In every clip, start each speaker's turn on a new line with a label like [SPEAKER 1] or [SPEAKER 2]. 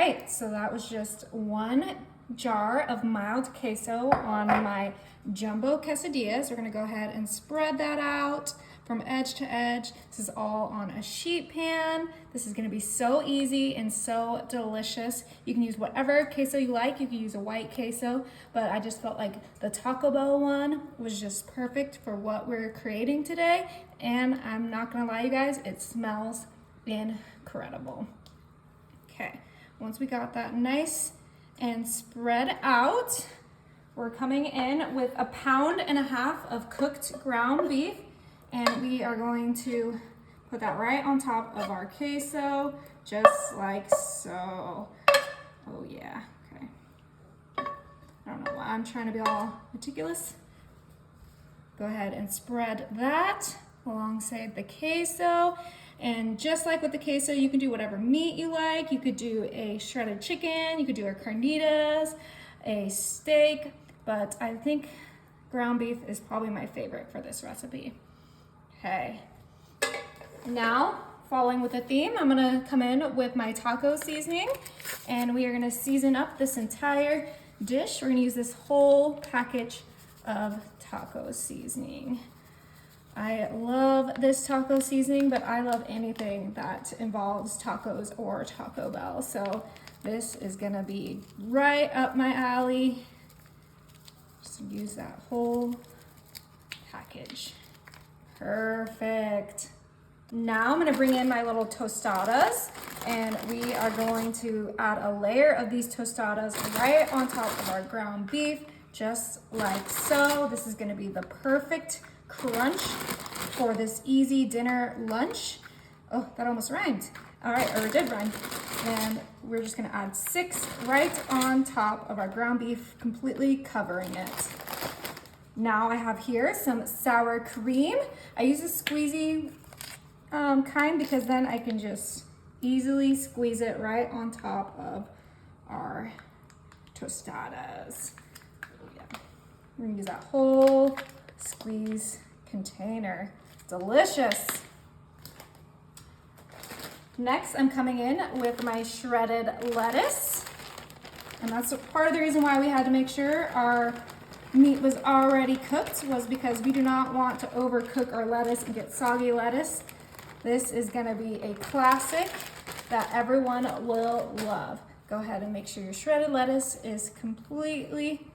[SPEAKER 1] right, so that was just 1 jar of mild queso on my jumbo quesadillas. We're gonna go ahead and spread that out from edge to edge. This is all on a sheet pan. This is gonna be so easy and so delicious. You can use whatever queso you like. You can use a white queso, but I just felt like the Taco Bell one was just perfect for what we're creating today. And I'm not gonna lie, you guys, it smells incredible. Okay, once we got that nice and spread out, we're coming in with 1.5 pounds of cooked ground beef, and we are going to put that right on top of our queso, just like so. Oh yeah, okay. I don't know why I'm trying to be all meticulous. Go ahead and spread that alongside the queso. And just like with the queso, you can do whatever meat you like. You could do a shredded chicken, you could do a carnitas, a steak, but I think ground beef is probably my favorite for this recipe. Okay, now following with the theme, I'm gonna come in with my taco seasoning, and we are gonna season up this entire dish. We're gonna use this whole package of taco seasoning. I love this taco seasoning, but I love anything that involves tacos or Taco Bell. So this is gonna be right up my alley. Just use that whole package. Perfect. Now I'm gonna bring in my little tostadas, and we are going to add a layer of these tostadas right on top of our ground beef, just like so. This is gonna be the perfect crunch for this easy dinner lunch. Oh, that almost rhymed. All right, or it did rhyme. And we're just gonna add 6 right on top of our ground beef, completely covering it. Now I have here some sour cream. I use a squeezy kind because then I can just easily squeeze it right on top of our tostadas. Oh, yeah. We're gonna use that whole squeeze container. Delicious. Next, I'm coming in with my shredded lettuce. And that's part of the reason why we had to make sure our meat was already cooked, was because we do not want to overcook our lettuce and get soggy lettuce. This is gonna be a classic that everyone will love. Go ahead and make sure your shredded lettuce is completely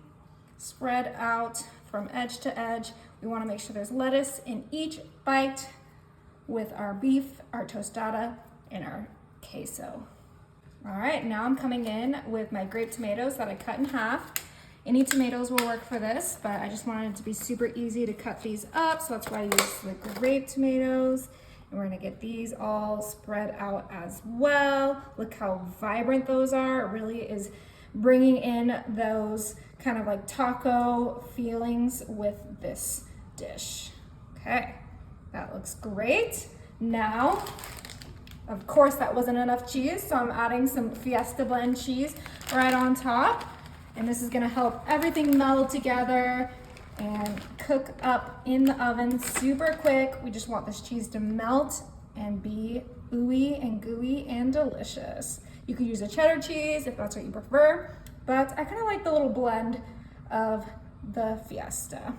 [SPEAKER 1] spread out from edge to edge. We wanna make sure there's lettuce in each bite with our beef, our tostada, and our queso. All right, now I'm coming in with my grape tomatoes that I cut in half. Any tomatoes will work for this, but I just wanted it to be super easy to cut these up, so that's why I use the grape tomatoes. And we're gonna get these all spread out as well. Look how vibrant those are. It really is bringing in those kind of like taco feelings with this dish. Okay, that looks great. Now, of course, that wasn't enough cheese, so I'm adding some Fiesta blend cheese right on top. And this is gonna help everything meld together and cook up in the oven super quick. We just want this cheese to melt and be ooey and gooey and delicious. You could use a cheddar cheese if that's what you prefer, but I kind of like the little blend of the Fiesta.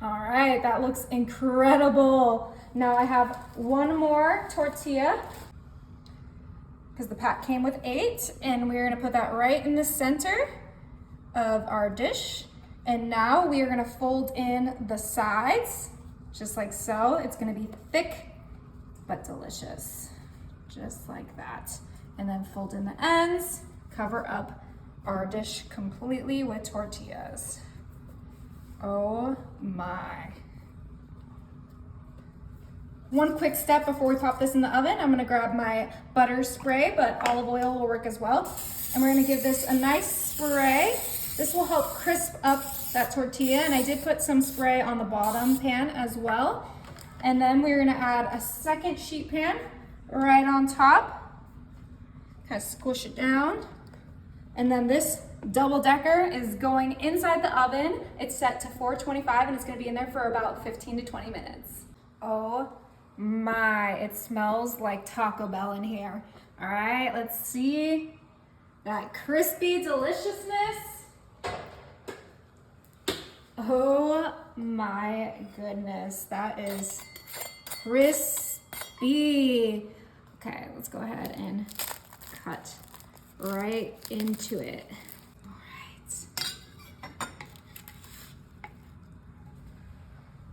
[SPEAKER 1] All right, that looks incredible. Now I have 1 more tortilla because the pack came with 8, and we're gonna put that right in the center of our dish. And now we are gonna fold in the sides, just like so. It's gonna be thick, but delicious, just like that. And then fold in the ends, cover up our dish completely with tortillas. Oh my. One quick step before we pop this in the oven, I'm gonna grab my butter spray, but olive oil will work as well. And we're gonna give this a nice spray. This will help crisp up that tortilla, and I did put some spray on the bottom pan as well. And then we're gonna add a second sheet pan right on top. Kind of squish it down. And then this double decker is going inside the oven. It's set to 425, and it's gonna be in there for about 15 to 20 minutes. Oh my, it smells like Taco Bell in here. All right, let's see That crispy deliciousness. Oh my goodness, that is crispy. Okay, let's go ahead and cut right into it. All right.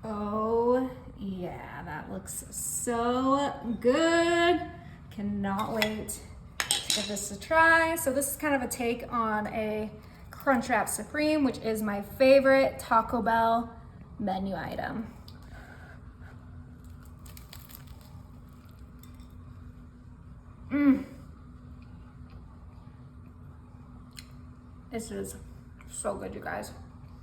[SPEAKER 1] Oh yeah, that looks so good. Cannot wait to give this a try. So this is kind of a take on a Crunchwrap Supreme, which is my favorite Taco Bell menu item. This is so good, you guys.